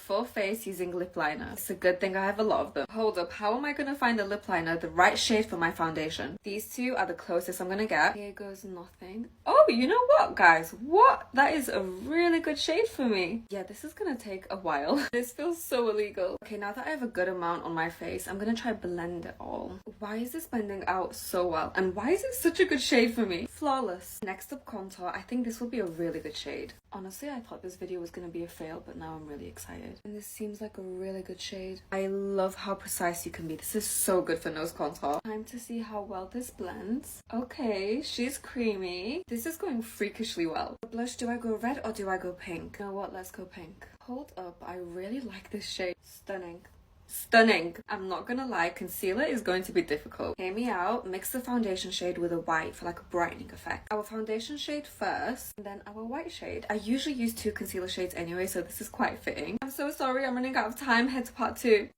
Full face using lip liner. It's a good thing I have a lot of them. Hold up, how am I gonna find the lip liner the right shade for my foundation? These two are the closest I'm gonna get. Here goes nothing. Oh, you know what, guys? What? That is a really good shade for me. Yeah, this is gonna take a while. This feels so illegal. Okay, now that I have a good amount on my face, I'm gonna try blend it all. Why is this blending out so well? And why is it such a good shade for me? Flawless. Next up, contour. I think this will be a really good shade. Honestly, I thought this video was gonna be a fail, but now I'm really excited. And this seems like a really good shade. I love how precise you can be. This is so good for nose contour. Time to see how well this blends. Okay, she's creamy. This is going freakishly well. For blush, do I go red or do I go pink? You know what? Let's go pink. Hold up, I really like this shade. Stunning. Stunning. I'm not gonna lie, concealer is going to be difficult. Hear me out. Mix the foundation shade with a white for like a brightening effect. Our foundation shade first, and then our white shade. I usually use two concealer shades anyway, so this is quite fitting. I'm so sorry, I'm running out of time. Head to part 2.